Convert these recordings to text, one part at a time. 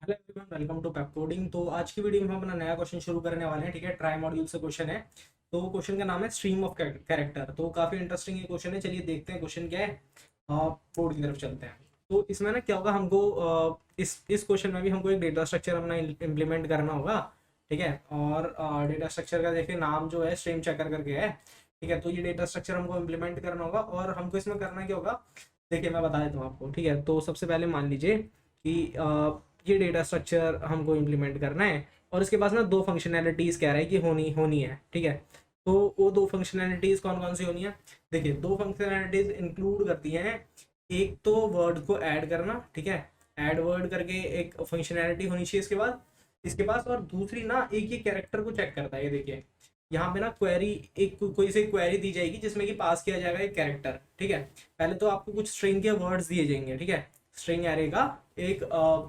Hello everyone, welcome to Pep coding. तो आज की वीडियो में हम अपना नया क्वेश्चन शुरू करने वाले हैं। ठीक है, ट्राई मॉड्यूल से क्वेश्चन है। तो क्वेश्चन का नाम है स्ट्रीम ऑफ कैरेक्टर। तो काफी इंटरेस्टिंग ये क्वेश्चन है। चलिए देखते हैं क्वेश्चन क्या है। कोड की तरफ चलते हैं। तो इसमें ना क्या होगा, हमको इस क्वेश्चन में भी हमको एक डेटा स्ट्रक्चर अपना इम्प्लीमेंट करना होगा। ठीक है, और डेटा स्ट्रक्चर का देखिए नाम जो है स्ट्रीम चेकर करके है। ठीक है, तो ये डेटा स्ट्रक्चर हमको इम्प्लीमेंट करना होगा और हमको इसमें करना क्या होगा, देखिए मैं बता देता हूँ आपको। ठीक है, तो सबसे पहले मान लीजिए कि ये डेटा स्ट्रक्चर हमको इम्प्लीमेंट करना है और इसके पास ना दो फंक्शनैलिटीज कह रहा है कि होनी होनी है। ठीक है, तो वो दो फंक्शनैलिटीज कौन कौन सी होनी है। देखिए दो फंक्शनैलिटीज इंक्लूड करती हैं। एक तो वर्ड को ऐड करना, ठीक है, ऐड वर्ड करके एक फंक्शनैलिटी होनी चाहिए इसके पास। और दूसरी ना एक ये कैरेक्टर को चेक करता है। ये देखिए यहाँ पे ना क्वेरी, एक कोई से क्वेरी दी जाएगी जिसमें कि पास किया जाएगा एक कैरेक्टर। ठीक है, पहले तो आपको कुछ स्ट्रिंग के वर्ड्स दिए जाएंगे। ठीक है, स्ट्रिंग एरे का एक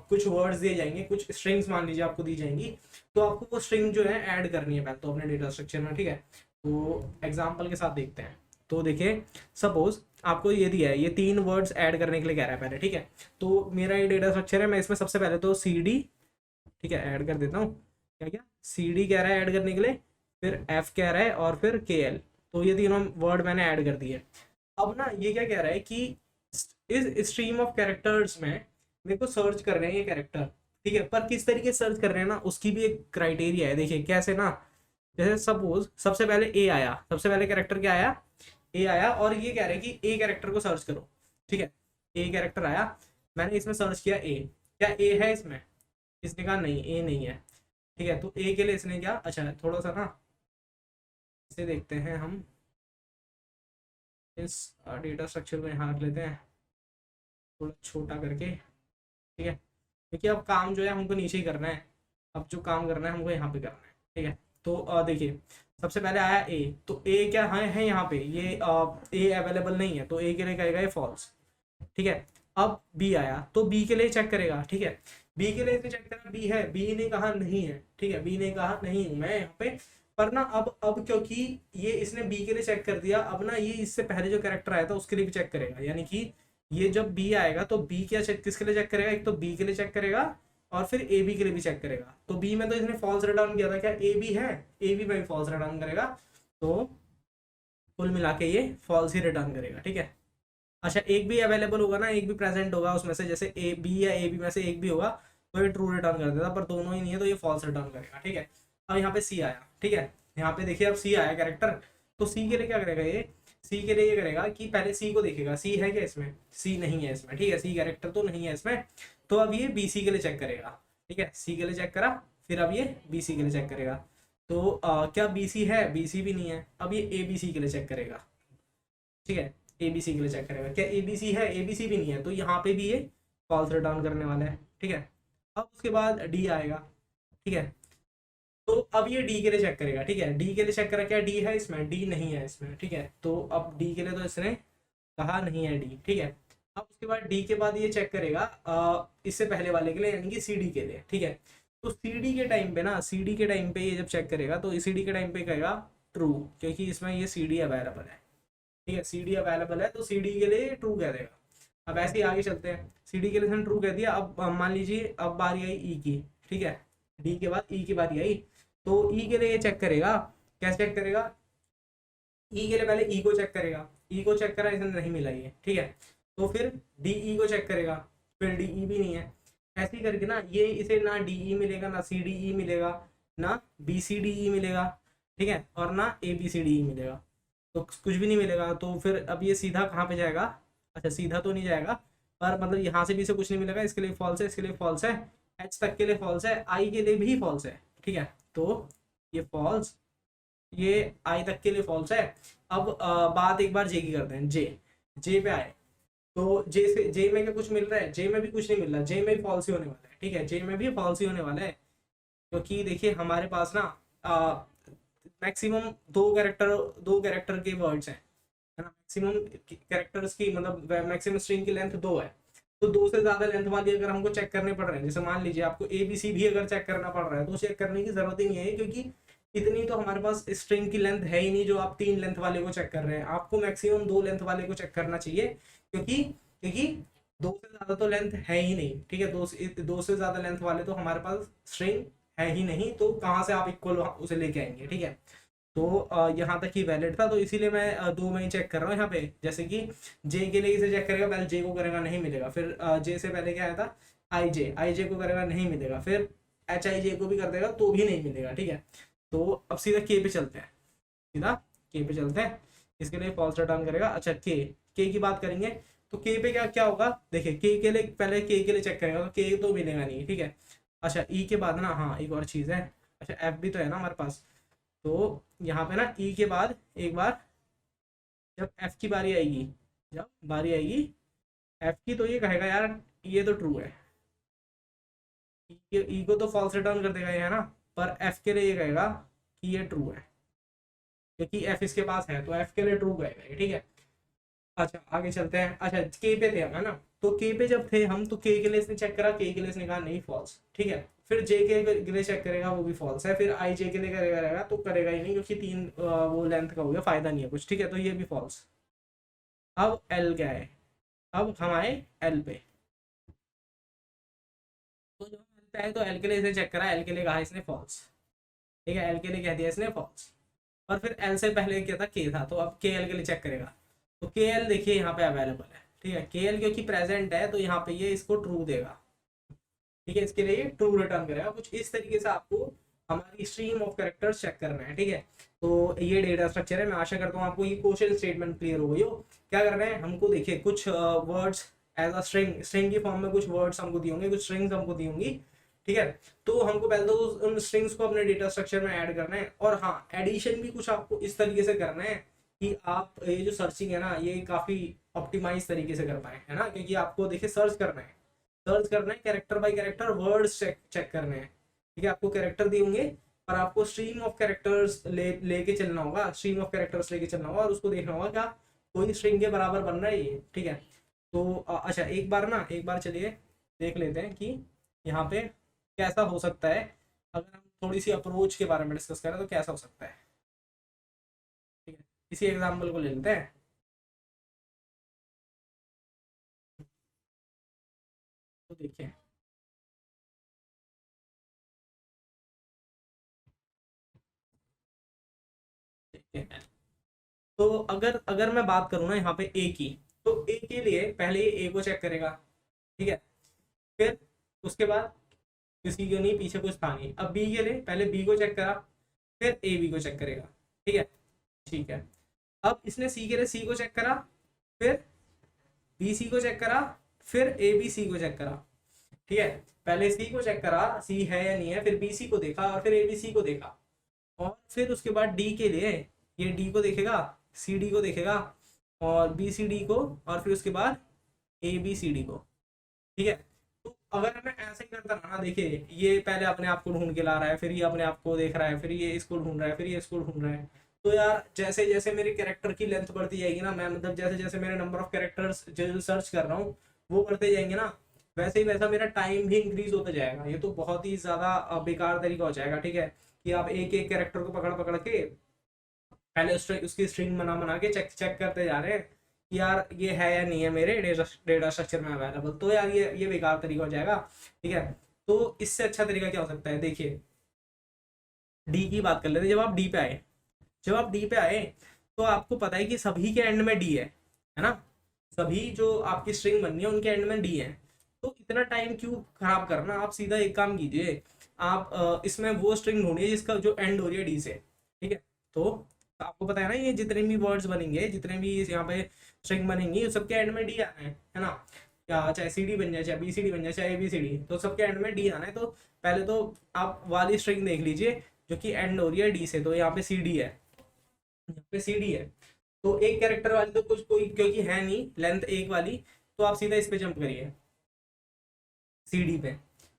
कुछ वर्ड्स दिए जाएंगे, कुछ स्ट्रिंग्स मान लीजिए आपको दी जाएंगी। तो आपको वो स्ट्रिंग जो है ऐड करनी है पहले तो अपने डेटा स्ट्रक्चर में। ठीक है, तो एग्जांपल के साथ देखते हैं। तो देखिए सपोज आपको ये दिया है, ये तीन वर्ड्स ऐड करने के लिए कह रहा है पहले। ठीक है, तो मेरा ये डेटा स्ट्रक्चर है, मैं इसमें सबसे पहले तो सी डी, ठीक है, ऐड कर देता हूँ। क्या क्या सी डी कह रहा है ऐड करने के लिए, फिर एफ कह रहा है और फिर के एल। तो ये तीनों वर्ड मैंने ऐड कर दिए। अब ना ये क्या कह रहा है कि इस स्ट्रीम ऑफ कैरेक्टर्स में मेरे को सर्च कर रहे हैं ये कैरेक्टर। ठीक है, पर किस तरीके से सर्च कर रहे हैं ना, उसकी भी एक क्राइटेरिया है। देखिए कैसे ना, जैसे सपोज सबसे पहले ए आया, सबसे पहले कैरेक्टर क्या आया, ए आया, और ये कह रहे हैं कि ए कैरेक्टर को सर्च करो। ठीक है, ए कैरेक्टर आया, मैंने इसमें सर्च किया ए, क्या ए है इसमें, इसने कहा नहीं ए नहीं है। ठीक है, तो ए के लिए इसने क्या, अच्छा थोड़ा सा ना इसे देखते हैं हम, इस डेटा स्ट्रक्चर को यहाँ रख लेते हैं थोड़ा छोटा करके। ठीक है, देखिए अब काम जो है हमको नीचे ही करना है। अब जो काम करना है हमको यहाँ पे करना है। ठीक है, तो देखिए सबसे पहले आया ए, तो ए क्या है यहाँ पे, ये ए अवेलेबल नहीं है, तो ए के लिए कहेगा ये फॉल्स। ठीक है, अब बी आया तो बी के लिए चेक करेगा। ठीक है, बी के लिए चेक करा, बी है, बी ने कहा नहीं है। ठीक है, बी ने कहा नहीं हूं मैं यहाँ पे। पर ना अब क्योंकि ये इसने बी के लिए चेक कर दिया, अब ना ये इससे पहले जो कैरेक्टर आया था उसके लिए भी चेक करेगा। यानी कि ये जब बी आएगा तो बी क्या चेक किसके लिए चेक करेगा, एक तो बी के लिए चेक करेगा और फिर ए बी के लिए भी चेक करेगा। तो बी में तो इसने फॉल्स रिटर्न किया था, क्या ए बी है, ए बी में भी फॉल्स रिटर्न करेगा। तो कुल मिला के ये फॉल्स ही रिटर्न करेगा। ठीक है, अच्छा एक भी अवेलेबल होगा ना, एक भी प्रेजेंट होगा उसमें से, जैसे ए बी या ए बी में से एक भी होगा तो ये ट्रू रिटर्न कर देता, पर दोनों ही नहीं है तो ये फॉल्स रिटर्न करेगा। ठीक है, अब यहाँ पे सी आया। ठीक है, यहाँ पे देखिए अब सी आया कैरेक्टर, तो सी के लिए क्या करेगा ये, सी के लिए ये करेगा कि पहले सी को देखेगा, सी है क्या इसमें, सी नहीं है इसमें। ठीक है, सी कैरेक्टर तो नहीं है इसमें, तो अब ये बी सी के लिए चेक करेगा। ठीक है, सी के लिए चेक करा, फिर अब ये बी सी के लिए चेक करेगा। तो क्या बी सी है, बी सी भी नहीं है, अब ये ए बी सी के लिए चेक करेगा। ठीक है, एबीसी के लिए चेक करेगा, क्या एबीसी है, एबीसी भी नहीं है, तो यहाँ पे भी ये फॉल्स रिटर्न करने वाला है। ठीक है, अब उसके बाद डी आएगा। ठीक है, तो अब ये डी के लिए चेक करेगा। ठीक है, डी के लिए चेक करा, क्या डी है इसमें, डी नहीं है इसमें। ठीक है, तो अब डी के लिए तो इसने कहा नहीं है डी। ठीक है, अब उसके बाद डी के बाद ये चेक करेगा इससे पहले वाले के लिए, यानी कि सी डी के लिए। ठीक है, तो सी डी के टाइम पे ना, सी डी के टाइम पे ये जब चेक करेगा तो सी डी के टाइम पे कहेगा ट्रू, क्योंकि इसमें ये सी डी अवेलेबल है। ठीक है, सी डी अवेलेबल है तो सी डी के लिए ट्रू कह देगा। अब ऐसे ही आगे चलते हैं, सी डी के लिए ट्रू कह दिया। अब मान लीजिए अब बारी आई ई की। ठीक है, डी के बाद ई की बारी आई, तो ई के लिए ये चेक करेगा, कैसे चेक करेगा, ई के लिए पहले ई को चेक करेगा, ई को चेक करा, इसने नहीं मिला ये। ठीक है, तो फिर डी ई को चेक करेगा, फिर डी ई भी नहीं है। ऐसे ही करके ना ये इसे ना डी ई मिलेगा, ना सी डी ई मिलेगा, ना बी सी डी ई मिलेगा। ठीक है, और ना A B C D E मिलेगा, तो कुछ भी नहीं मिलेगा। तो फिर अब ये सीधा कहाँ पे जाएगा, अच्छा सीधा तो नहीं जाएगा, पर मतलब यहाँ से भी इसे कुछ नहीं मिलेगा, इसके लिए फॉल्स है, इसके लिए फॉल्स है, एच तक के लिए फॉल्स है, आई के लिए भी फॉल्स है। ठीक है, तो ये फॉल्स, ये आई तक के लिए फॉल्स है। अब बात एक बार जे की करते हैं, जे, जे पे आए, तो जे से, जे में क्या कुछ मिल रहा है, जे में भी कुछ नहीं मिल रहा, जे में भी फॉल्स ही होने वाला है। ठीक है, जे में भी फॉल्स ही होने वाला है, क्योंकि देखिए हमारे पास ना मैक्सिमम दो कैरेक्टर के वर्ड्स हैं, है ना, मैक्सिमम कैरेक्टर्स की मतलब मैक्सिमम स्ट्रिंग की लेंथ 2 है। तो 2 से ज्यादा लेंथ वाली अगर हमको चेक करने पड़ रहे हैं, जैसे मान लीजिए आपको ए बी सी भी अगर चेक करना पड़ रहा है, तो चेक करने की जरूरत ही नहीं है, क्योंकि इतनी तो हमारे पास स्ट्रिंग की लेंथ है ही नहीं जो आप 3 लेंथ वाले को चेक कर रहे हैं। आपको मैक्सिमम 2 लेंथ वाले को चेक करना चाहिए, क्योंकि क्योंकि दो से ज्यादा तो लेंथ है ही नहीं, ठीक है, दो से ज्यादा लेंथ वाले तो हमारे पास स्ट्रिंग है ही नहीं, तो कहाँ से आप इक्वल उसे लेके आएंगे, ठीक है। तो यहाँ तक ही वैलिड था, तो इसीलिए मैं दो में ही चेक कर रहा हूँ यहाँ पे। जैसे कि जे के लिए इसे चेक करेगा, पहले जे को करेगा नहीं मिलेगा, फिर जे से पहले क्या आया था आई जे को करेगा नहीं मिलेगा, फिर एच आई जे को भी कर देगा तो भी नहीं मिलेगा, ठीक है। तो अब सीधा के पे चलते हैं, सीधा के पे चलते हैं। इसके लिए फॉल्स रिटर्न करेगा। अच्छा के की बात करेंगे, तो के पे क्या क्या होगा, देखिए के लिए पहले के लिए चेक करेगा, तो के तो मिलेगा नहीं, ठीक है। अच्छा ई के बाद ना, हाँ एक और चीज़ है, अच्छा एफ भी तो है ना हमारे पास, तो यहाँ पे ना ई के बाद एक बार जब एफ की बारी आएगी, जब बारी आएगी एफ की, तो ये कहेगा यार ये तो ट्रू है, ई को तो फॉल्स रिटर्न कर देगा ये, है ना। पर एफ के लिए ये कहेगा कि ये ट्रू है, क्योंकि एफ इसके पास है, तो एफ के लिए ट्रू कहेगा ये, ठीक है। अच्छा आगे चलते हैं। अच्छा के पे थे हम, है ना, तो के पे जब थे हम, तो के लिए इसने चेक करा, के लिए इसने कहा नहीं फॉल्स, ठीक है। फिर जे के लिए चेक करेगा, वो भी फॉल्स है। फिर आई जे के लिए करेगा तो करेगा ही नहीं, क्योंकि तीन वो लेंथ का हो गया, फायदा नहीं है कुछ, ठीक है, तो ये भी फॉल्स। अब एल क्या है, अब हम आए एल पे, तो जब हम एल पे आए तो एल के लिए इसने चेक करा, एल के लिए कहा इसने फॉल्स, ठीक है, एल के लिए कह दिया इसने फॉल्स। और फिर एल से पहले क्या था, के था, तो अब के एल के लिए चेक करेगा, तो के एल देखिए यहाँ पे अवेलेबल है, ठीक है, के एल क्योंकि प्रेजेंट है, तो यहाँ पे ये इसको ट्रू देगा, ठीक है, इसके लिए ट्रू रिटर्न करेगा। कुछ इस तरीके से आपको हमारी स्ट्रीम ऑफ कैरेक्टर्स चेक करना है, ठीक है। तो ये डेटा स्ट्रक्चर है, मैं आशा करता हूँ आपको ये क्वेश्चन स्टेटमेंट क्लियर हो गई हो। क्या करना है हमको, देखिए कुछ वर्ड्स एज अ स्ट्रिंग की फॉर्म में कुछ वर्ड्स हमको दिए होंगे, कुछ स्ट्रिंग्स हमको दी होंगी, ठीक है। तो हमको पहले तो उन स्ट्रिंग्स को अपने डेटा स्ट्रक्चर में ऐड करना है, और हाँ एडिशन भी कुछ आपको इस तरीके से करना है कि आप ये जो सर्चिंग है ना, ये काफी ऑप्टिमाइज तरीके से कर पाए, है ना, क्योंकि आपको देखिए सर्च करना है character by character, words check करने हैं, ठीक है। आपको कैरेक्टर दिए होंगे और आपको स्ट्रीम ऑफ कैरेक्टर्स लेके चलना होगा, स्ट्रीम ऑफ कैरेक्टर्स लेके चलना होगा, और उसको देखना होगा क्या कोई स्ट्रिंग के बराबर बन रहा है ये, ठीक है। तो अच्छा एक बार चलिए देख लेते हैं कि यहाँ पे कैसा हो सकता है, अगर हम थोड़ी सी अप्रोच के बारे में डिस्कस करें तो कैसा हो सकता है, ठीक है। इसी एग्जाम्पल को ले लेते हैं, तो देखिए देखते हैं। तो अगर अगर मैं बात करूँ ना यहाँ पे ए की, तो ए के लिए पहले ए को चेक करेगा, ठीक है। फिर उसके बाद किसी को नहीं, पीछे कुछ था नहीं। अब बी के लिए पहले बी को चेक करा, फिर ए बी को चेक करेगा, ठीक है, ठीक है। अब इसने सी के लिए सी को चेक करा, फिर बी सी को चेक करा, फिर ए बी सी को चेक करा, ठीक है। पहले सी को चेक करा सी है या नहीं है, फिर बी सी को देखा, और फिर ए बी सी को देखा, और फिर उसके बाद डी के लिए ये डी को देखेगा, सी डी को देखेगा, और बी सी डी को, और फिर उसके बाद ए बी सी डी को, ठीक है। तो अगर मैं ऐसे ही करता रहा ना, देखिए ये पहले अपने आप को ढूंढ के ला रहा है, फिर ये अपने आप को देख रहा है, फिर ये इसको ढूंढ रहा है, फिर ये इसको ढूंढ रहा है, तो यार जैसे जैसे मेरे कैरेक्टर की लेंथ बढ़ती जाएगी ना, मैं मतलब जैसे जैसे मेरे नंबर ऑफ कैरेक्टर्स जो सर्च कर रहा हूँ वो बढ़ते जाएंगे ना, वैसे ही वैसा मेरा टाइम भी इंक्रीज होता जाएगा। ये तो बहुत ही ज्यादा बेकार तरीका हो जाएगा, ठीक है, कि आप एक एक कैरेक्टर को पकड़ पकड़ के पहले उसकी स्ट्रिंग बना बना के चेक चेक करते जा रहे हैं कि यार ये है या नहीं है मेरे डेटा स्ट्रक्चर में अवेलेबल, तो यार ये बेकार तरीका हो जाएगा, ठीक है। तो इससे अच्छा तरीका क्या हो सकता है, देखिए डी की बात कर लेते हैं। जब आप डी पे आए तो आपको पता है कि सभी के एंड में डी है ना, सभी जो आपकी स्ट्रिंग बननी है उनके एंड में डी है। तो इतना टाइम क्यों खराब करना, आप सीधा एक काम कीजिए, आप इसमें वो स्ट्रिंग ढूंढिए जिसका जो एंड हो रही है डी से, ठीक है। तो आपको पता है ना, ये जितने भी वर्ड्स बनेंगे, जितने भी यहाँ पे स्ट्रिंग बनेंगी, उस सबके एंड में डी आना है ना, या चाहे सी डी बन जाए, चाहे बी सी डी बन जाए, चाहे ए बी सी डी, तो सबके एंड में डी आना है। तो पहले तो आप वाली स्ट्रिंग देख लीजिए जो कि एंड हो रही है डी से, तो यहाँ पे सी डी है, यहाँ पे सी डी है। तो एक कैरेक्टर वाली तो कुछ कोई क्योंकि है नहीं लेंथ एक वाली, तो आप सीधा इस पे जंप करिए सी डी पे,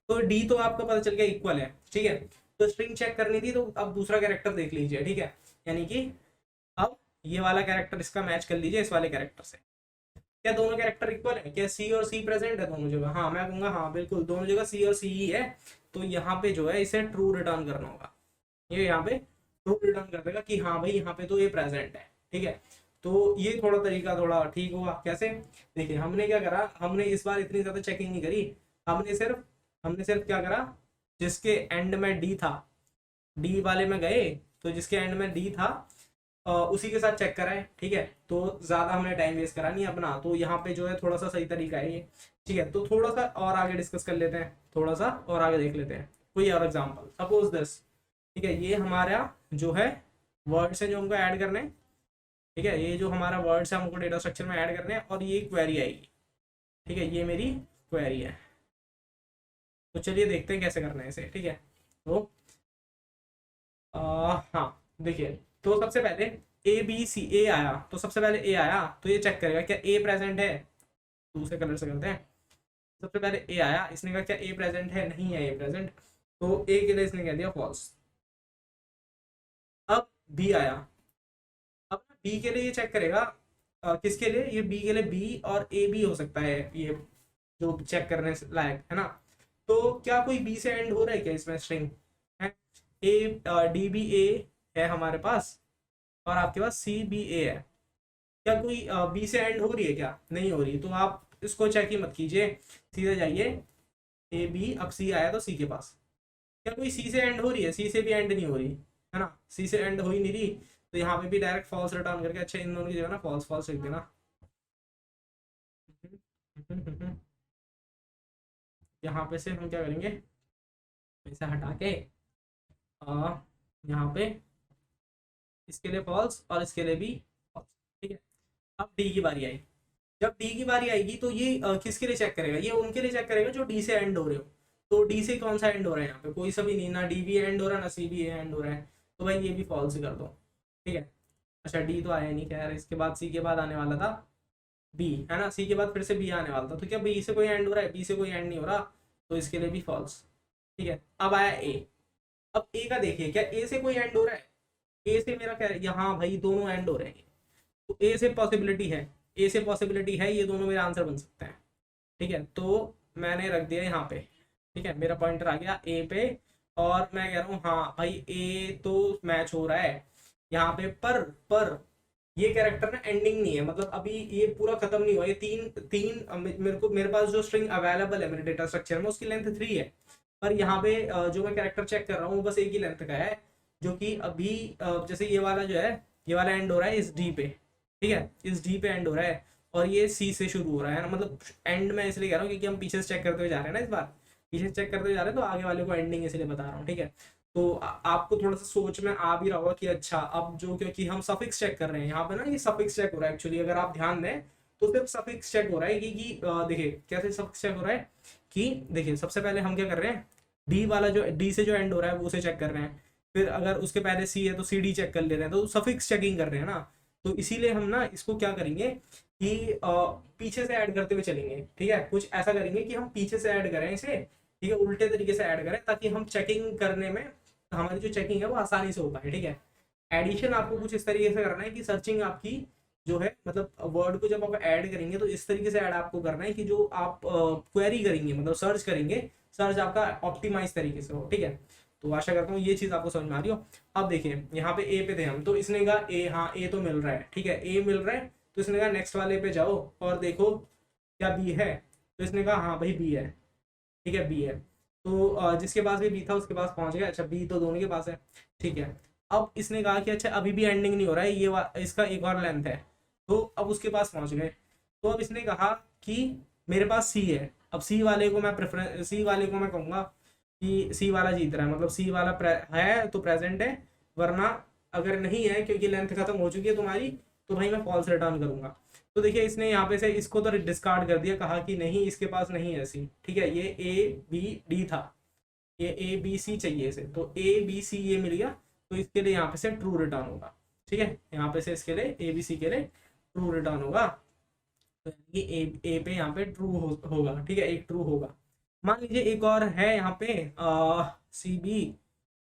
तो डी तो आपका पता चल गया इक्वल है, ठीक है। तो स्ट्रिंग चेक करनी थी, तो अब दूसरा कैरेक्टर देख लीजिए, ठीक है, यानी कि अब ये वाला कैरेक्टर इसका मैच कर लीजिए इस वाले कैरेक्टर से। क्या दोनों कैरेक्टर इक्वल है, क्या सी और सी प्रेजेंट है दोनों जगह, हाँ मैं कहूंगा हाँ बिल्कुल दोनों जगह सी और सी ही है। तो यहाँ पे जो है इसे ट्रू रिटर्न करना होगा, ये यहाँ पे ट्रू रिटर्न कर देगा कि हाँ भाई यहाँ पे तो ये प्रेजेंट है, ठीक है। तो ये थोड़ा तरीका थोड़ा ठीक हुआ। कैसे? देखिए हमने क्या करा, हमने इस बार इतनी ज्यादा चेकिंग नहीं करी, हमने सिर्फ क्या करा, जिसके एंड में डी था, डी वाले में गए, तो जिसके एंड में डी था उसी के साथ चेक कराए। ठीक है, तो ज्यादा हमने टाइम वेस्ट करा नहीं अपना, तो यहाँ पे जो है थोड़ा सा सही तरीका है ये। ठीक है, तो थोड़ा सा और आगे डिस्कस कर लेते हैं, थोड़ा सा और आगे देख लेते हैं कोई और एग्जांपल। सपोज दिस, ठीक है, ये हमारा जो है वर्ड्स है जो हमको ऐड करने हैं। ठीक है, ये जो हमारा वर्ड्स है हमको डेटा स्ट्रक्चर में ऐड करने हैं, और ये क्वेरी आएगी। ठीक है, ये मेरी क्वेरी है। तो चलिए देखते हैं कैसे करना है इसे। ठीक है, तो हाँ देखिए, तो सबसे पहले ए बी सी, ए आया तो सबसे पहले ए आया, तो ये चेक करेगा क्या ए प्रेजेंट है। दूसरे कलर से करते हैं। सबसे पहले ए आया, इसने कहा क्या ए प्रेजेंट है, नहीं है ए प्रेजेंट, तो ए के लिए इसने कह दिया फॉल्स। अब बी आया, अब बी के लिए ये चेक करेगा किसके लिए, ये बी के लिए, बी और ए भी हो सकता है ये जो चेक करने लायक है ना। तो क्या कोई बी से एंड हो रहा है क्या इसमें स्ट्रिंग है? ए डी बी ए है हमारे पास, और आपके पास सी बी ए है। क्या कोई बी से एंड हो रही है क्या? नहीं हो रही, तो आप इसको चेक ही मत कीजिए, सीधे जाइए ए बी, अब सी आया तो सी के पास। क्या कोई सी से एंड हो रही है? सी से भी एंड नहीं हो रही है ना, सी से एंड हो ही नहीं रही, तो यहाँ पे भी डायरेक्ट फॉल्स रिटर्न करके, अच्छा इन दोनों की जगह ना फॉल्स फॉल्स लिख देना। यहाँ पे से हम क्या करेंगे, इसे हटा के यहाँ पे इसके लिए फॉल्स और इसके लिए भी फॉल्स। ठीक है, अब डी की बारी आई। जब डी की बारी आएगी तो ये किसके लिए चेक करेगा, ये उनके लिए चेक करेगा जो डी से एंड हो रहे हो। तो डी से कौन सा एंड हो रहा है यहाँ पे? कोई सा भी नहीं, ना डी भी एंड हो रहा है ना सी भी एंड हो रहा है, तो भाई ये भी फॉल्स ही कर दो। ठीक है, अच्छा डी तो आया नहीं, खैर इसके बाद सी के बाद आने वाला था बी, है ना, सी के बाद फिर से बी आने वाला था, तो क्या बी से कोई एंड हो रहा है? बी से कोई एंड नहीं हो रहा, तो इसके लिए भी फॉल्स। ठीक है, अब आया ए। अब ए का देखिए, क्या ए से कोई एंड हो रहा है? ए से मेरा क्या है, यहाँ भाई दोनों एंड हो रहे हैं, तो ए से पॉसिबिलिटी है, ए से पॉसिबिलिटी है, ये दोनों मेरा आंसर बन सकते हैं। ठीक है, तो मैंने रख दिया यहाँ पे। ठीक है, मेरा पॉइंटर आ गया ए पे, और मैं कह रहा हूँ हाँ भाई ए तो मैच हो रहा है यहाँ पे, पर ये कैरेक्टर ना एंडिंग नहीं है, मतलब अभी ये पूरा खत्म नहीं हुआ, ये तीन तीन मेरे पास जो स्ट्रिंग अवेलेबल है मेरे डेटा स्ट्रक्चर में उसकी लेंथ 3 है, पर यहाँ पे जो मैं कैरेक्टर चेक कर रहा हूँ वो बस एक ही लेंथ का है, जो कि अभी जैसे ये वाला जो है, ये वाला एंड हो रहा है इस डी पे। ठीक है, इस डी पे एंड हो रहा है, और ये सी से शुरू हो रहा है ना, मतलब एंड में इसलिए कह रहा हूँ क्योंकि हम पीछे से चेक करते हुए जा रहे हैं ना, इस बार पीछे चेक करते हुए जा रहे हैं, तो आगे वाले को एंडिंग इसलिए बता रहा हूँ। ठीक है, तो आपको थोड़ा सा सोच में आ भी रहा होगा कि अच्छा अब जो, क्योंकि हम सफिक्स चेक कर रहे हैं यहाँ पे ना, ये सफिक्स चेक हो रहा है एक्चुअली, अगर आप ध्यान दें तो सिर्फ सफिक्स चेक हो रहा है कि देखिए कैसे सफिक्स चेक हो रहा है कि देखिए सबसे पहले हम क्या कर रहे हैं, डी वाला जो डी से जो एंड हो रहा है वो उसे चेक कर रहे हैं, फिर अगर उसके पहले सी है तो सी डी चेक कर ले रहे हैं, तो सफिक्स चेकिंग कर रहे हैं ना। तो इसीलिए हम ना इसको क्या करेंगे कि पीछे से ऐड करते हुए चलेंगे। ठीक है, कुछ ऐसा करेंगे कि हम पीछे से ऐड करें इसे, ठीक है, उल्टे तरीके से ऐड करें, ताकि हम चेकिंग करने में, हमारी जो चेकिंग है वो आसानी से हो पाए। ठीक है, एडिशन आपको कुछ इस तरीके से करना है कि सर्चिंग आपकी जो है, मतलब वर्ड को जब आप ऐड करेंगे तो इस तरीके से ऐड आपको करना है कि जो आप क्वेरी करेंगे, मतलब सर्च करेंगे, सर्च आपका ऑप्टिमाइज तरीके से हो। ठीक है, तो आशा करता हूँ ये चीज आपको समझ में आ रही हो। अब देखिए यहाँ पे ए पे थे हम, तो इसने कहा ए, हाँ ए तो मिल रहा है, ठीक है ए मिल रहा है, तो इसने कहा नेक्स्ट वाले पे जाओ और देखो क्या बी है, तो इसने कहा हाँ भाई बी है। ठीक है, बी है, तो जिसके पास भी बी था उसके पास पहुंच गया। अच्छा बी तो दोनों के पास है। ठीक है, अब इसने कहा कि अच्छा अभी भी एंडिंग नहीं हो रहा है, इसका एक और लेंथ है, तो अब उसके पास पहुंच गए। तो अब इसने कहा कि मेरे पास सी है, अब सी वाले को मैं प्रेफरेंस, सी वाले को मैं कहूंगा कि सी वाला जीत रहा है, मतलब सी वाला है तो प्रेजेंट है, वरना अगर नहीं है क्योंकि लेंथ खत्म हो चुकी है तुम्हारी, तो भाई मैं फॉल्स रिटर्न करूंगा। तो देखिए इसने यहाँ पे से इसको तो डिस्कार्ड कर दिया, कहा कि नहीं इसके पास नहीं है सी। ठीक है, ये ए बी डी था, ये ए बी सी चाहिए इसे, तो ए बी सी ये मिल गया, तो इसके लिए यहाँ पे से ट्रू रिटर्न होगा। ठीक है, यहाँ पे से इसके लिए ए बी सी के लिए ट्रू रिटर्न होगा, तो ये ए पे यहाँ पे ट्रू होगा। ठीक है, एक ट्रू होगा। मान लीजिए एक और है यहाँ पे सी बी,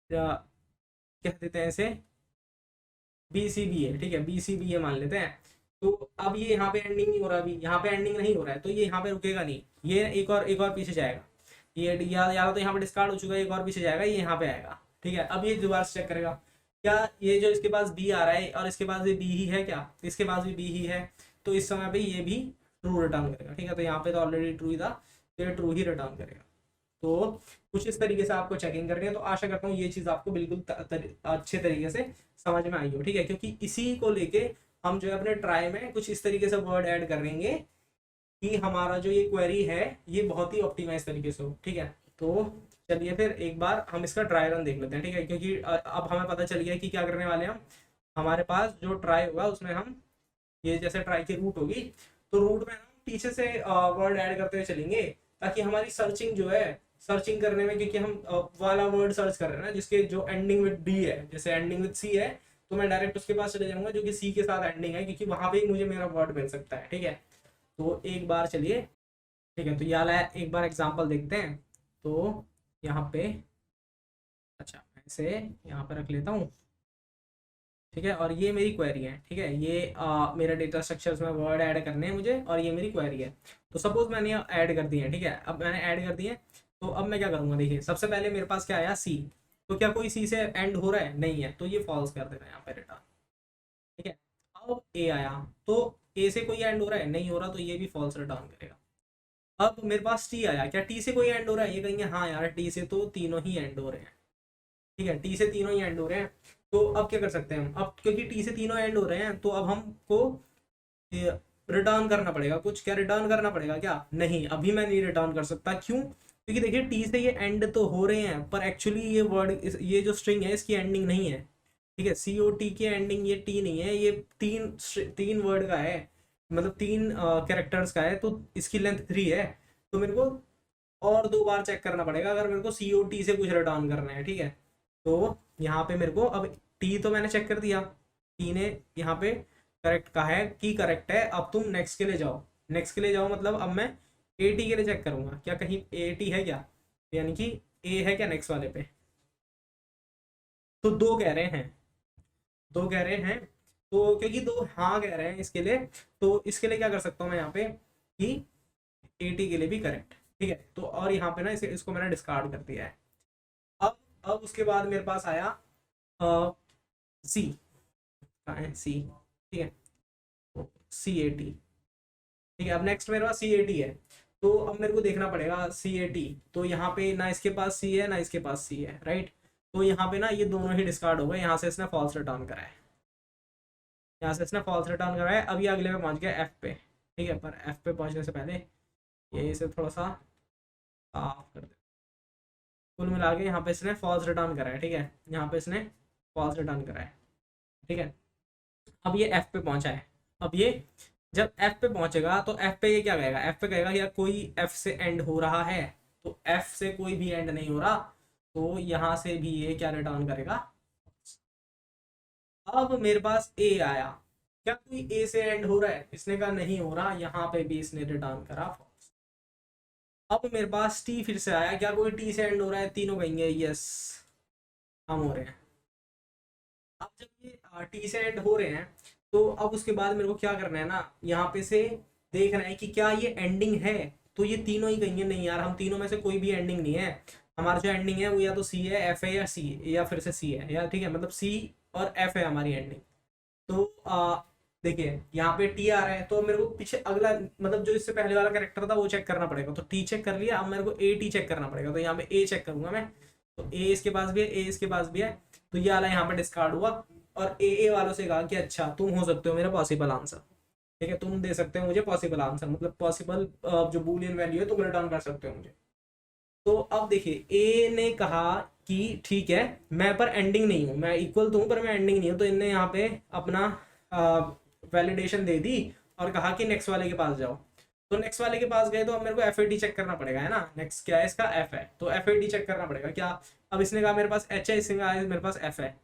कह देते हैं इसे बी सी बी है। ठीक है, बी सी बी है मान लेते हैं। तो अब ये यहाँ पे एंडिंग नहीं हो रहा, अभी यहाँ पे एंडिंग नहीं हो रहा है, तो ये यहाँ पे रुकेगा नहीं, ये एक और पीछे जाएगा, ये या तो यहाँ पे डिस्कार्ड हो चुका है, एक और पीछे जाएगा, ये यहाँ पे आएगा। ठीक है, अब ये दोबारा से चेक करेगा, क्या ये जो इसके पास बी आ रहा है और इसके पास भी बी ही है, क्या इसके पास भी बी ही है, तो इस समय पे ये भी ट्रू रिटर्न करेगा। ठीक है, तो यहाँ पे तो ऑलरेडी ट्रू ही था, तो ये ट्रू ही रिटर्न करेगा। तो कुछ इस तरीके से आपको चेकिंग करनी है। तो आशा करता हूँ ये चीज़ आपको बिल्कुल अच्छे तरीके से समझ में आई हो। ठीक है, क्योंकि इसी को लेके हम जो है अपने ट्राई में कुछ इस तरीके से वर्ड ऐड कर देंगे कि हमारा जो ये क्वेरी है ये बहुत ही ऑप्टिमाइज तरीके से हो। ठीक है, तो चलिए फिर एक बार हम इसका ट्राई रन देख लेते हैं। ठीक है, क्योंकि अब हमें पता चल गया कि क्या करने वाले हैं हम। हमारे पास जो ट्राई होगा उसमें हम ये जैसे ट्राई की रूट होगी, तो रूट में हम पीछे से वर्ड ऐड करते हुए चलेंगे, ताकि हमारी सर्चिंग जो है, सर्चिंग करने में, क्योंकि हम वाला वर्ड सर्च कर रहे हैं ना जिसके जो एंडिंग विद डी है, जैसे एंडिंग विद सी है, तो मैं डायरेक्ट उसके पास चले जाऊंगा जो कि सी के साथ एंडिंग है, क्योंकि वहां पे ही मुझे मेरा वर्ड मिल सकता है। ठीक है, तो एक बार चलिए, ठीक है, तो ये वाला एक बार एग्जांपल देखते हैं। तो यहाँ पे, अच्छा मैं इसे यहाँ पे रख लेता हूँ। ठीक है, और ये मेरी क्वेरी है। ठीक है, ये मेरा डेटा स्ट्रक्चर्स में वर्ड ऐड करने हैं मुझे, और ये मेरी क्वेरी है। तो सपोज मैंने ऐड कर दिए हैं। ठीक है, अब मैंने ऐड कर दिए, तो अब मैं क्या करूँगा, देखिए सबसे पहले मेरे पास क्या आया, सी। तो क्या कोई सी से एंड हो रहा है, नहीं है, तो ये फॉल्स कर देना यहाँ पे रिटर्न। ठीक है, अब ए आया, तो ए से कोई एंड हो रहा है, नहीं हो रहा, तो ये भी फॉल्स रिटर्न करेगा। अब मेरे पास टी आया, क्या टी से कोई एंड हो रहा है, ये कहेंगे हाँ यार टी से तो तीनों ही एंड हो रहे हैं। ठीक है, टी से तीनों ही एंड हो रहे हैं। तो अब क्या कर सकते हैं हम, अब क्योंकि टी से तीनों एंड हो रहे हैं, तो अब हमको रिटर्न करना पड़ेगा कुछ। क्या रिटर्न करना पड़ेगा, क्या नहीं, अभी मैं नहीं रिटर्न कर सकता। क्यों, क्योंकि देखिए टी से ये एंड तो हो रहे हैं, पर एक्चुअली ये वर्ड, ये जो स्ट्रिंग है इसकी एंडिंग नहीं है। ठीक है, सी ओ टी की एंडिंग ये टी नहीं है, ये तीन तीन वर्ड का है, मतलब तीन कैरेक्टर्स का है, तो इसकी लेंथ 3 है। तो मेरे को और 2 बार चेक करना पड़ेगा अगर मेरे को सी ओ टी से कुछ रिटर्न करना है। ठीक है, तो यहाँ पे मेरे को अब टी तो मैंने चेक कर दिया, टी ने यहाँ पे करेक्ट कहा है कि करेक्ट है, अब तुम नेक्स्ट के लिए जाओ। नेक्स्ट के लिए जाओ मतलब अब मैं ए टी के लिए चेक करूंगा, क्या कहीं ए टी है क्या, यानी कि ए है क्या नेक्स्ट वाले पे। तो दो कह रहे हैं, दो कह रहे हैं, तो क्योंकि दो हाँ कह रहे हैं इसके लिए, तो इसके लिए क्या कर सकता हूँ मैं यहाँ पे कि ए टी के लिए भी करेक्ट। ठीक है, तो और यहाँ पे ना इसको मैंने डिस्कार्ड कर दिया है। अब उसके बाद मेरे पास आया सी, कहाँ है सी, ठीक है, सी ए टी। ठीक है, अब नेक्स्ट मेरे पास सी ए टी है, तो अब मेरे को देखना पड़ेगा सी ए टी। तो यहाँ पे ना इसके पास सी है ना इसके पास सी है, राइट। तो यहाँ पे ना ये दोनों ही डिस्कार्ड हो गए, यहाँ से इसने फॉल्स रिटर्न करा है, यहाँ से इसने फॉल्स रिटर्न करा है। अभी अगले में पहुंच गया एफ पे। ठीक है, पर एफ पे पहुंचने से पहले ये इसे थोड़ा सा साफ कर दे। कुल मिला के यहाँ पे इसने फॉल्स रिटर्न करा है। ठीक है, यहाँ पे इसने फॉल्स रिटर्न करा है। ठीक है, अब ये एफ पे पहुंचा है। अब ये जब एफ पे पहुंचेगा तो एफ पे ये क्या कहेगा, एफ पे कहेगा यार कोई एफ से एंड हो रहा है, तो एफ से कोई भी एंड नहीं हो रहा, तो यहां से भी ये क्या रिटर्न करेगा। अब मेरे पास ए आया, क्या कोई ए से एंड हो रहा है, इसने कहा नहीं हो रहा, यहाँ पे भी इसने रिटर्न करा false। अब मेरे पास टी फिर से आया, क्या कोई टी से एंड हो रहा है, तीनों कहेंगे यस हम हो रहे हैं। अब जब ये टी से एंड हो रहे हैं, तो अब उसके बाद मेरे को क्या करना है ना, यहाँ पे से देखना है कि क्या ये एंडिंग है। तो ये तीनों ही कहेंगे नहीं यार हम तीनों में से कोई भी एंडिंग नहीं है, हमारा जो एंडिंग है वो या तो सी है, एफ है, या सी, या फिर से सी है, या ठीक है, मतलब सी और एफ है हमारी एंडिंग। तो देखिए यहाँ पे टी आ रहा है, तो मेरे को पीछे अगला, मतलब जो इससे पहले वाला कैरेक्टर था वो चेक करना पड़ेगा। तो टी चेक कर लिया, अब मेरे को ए टी चेक करना पड़ेगा, तो यहाँ पे ए चेक करूंगा मैं। तो ए इसके पास भी है, ए इसके पास भी है, तो ये वाला यहाँ पे डिस्कार्ड हुआ। और ए वालों से कहा कि अच्छा तुम हो सकते हो मेरा पॉसिबल आंसर। ठीक है, तुम दे सकते हो मुझे पॉसिबल आंसर, मतलब पॉसिबल जो बूलियन वैल्यू है तुम रिटर्न कर सकते हो मुझे। तो अब देखिए ए ने कहा कि ठीक है मैं पर एंडिंग नहीं हूँ, मैं इक्वल तो हूँ पर मैं एंडिंग नहीं हूँ, तो इनने यहाँ पे अपना वैलिडेशन दे दी और कहा कि नेक्स्ट वाले के पास जाओ। तो नेक्स्ट वाले के पास गए, तो अब मेरे को एफ ए टी चेक करना पड़ेगा, है ना, नेक्स्ट क्या है इसका एफ है, तो एफ ए टी चेक करना पड़ेगा क्या। अब इसने कहा मेरे पास एच है, इसने कहा मेरे पास एफ है,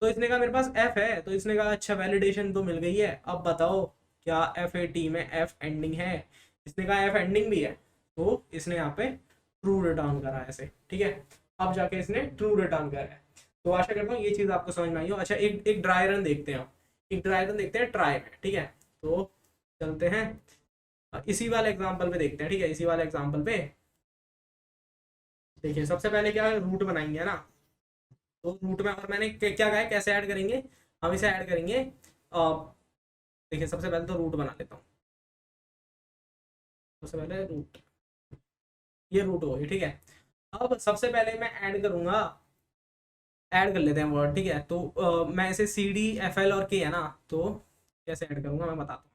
तो इसने कहा मेरे पास एफ है, तो इसने कहा अच्छा वैलिडेशन तो मिल गई है, अब बताओ क्या एफ ए टी में एफ एंडिंग है। इसने कहा एफ एंडिंग भी है, तो इसने यहाँ पे ट्रू रिटर्न करा है ऐसे। ठीक है, अब जाके इसने ट्रू रिटर्न करा है। तो आशा करता हूँ ये चीज़ आपको समझ में आई हो। अच्छा एक एक ड्राई रन देखते हैं, एक ड्राई रन देखते हैं ट्राई में। ठीक है, तो चलते हैं इसी वाले एग्जांपल पे देखते हैं। ठीक है, इसी वाले एग्जांपल पे देखिए सबसे पहले क्या रूट बनाएंगे ना, तो रूट में, और मैंने क्या कहा है कैसे ऐड करेंगे, हम इसे ऐड करेंगे। देखिए सबसे पहले तो रूट बना लेता हूँ, सबसे पहले रूट, ये रूट हो गई, ठीक है। अब सबसे पहले मैं ऐड करूंगा, ऐड कर लेते हैं वर्ड, ठीक है। तो मैं इसे सी डी एफ एल और के है ना, तो कैसे ऐड करूंगा मैं बताता हूँ।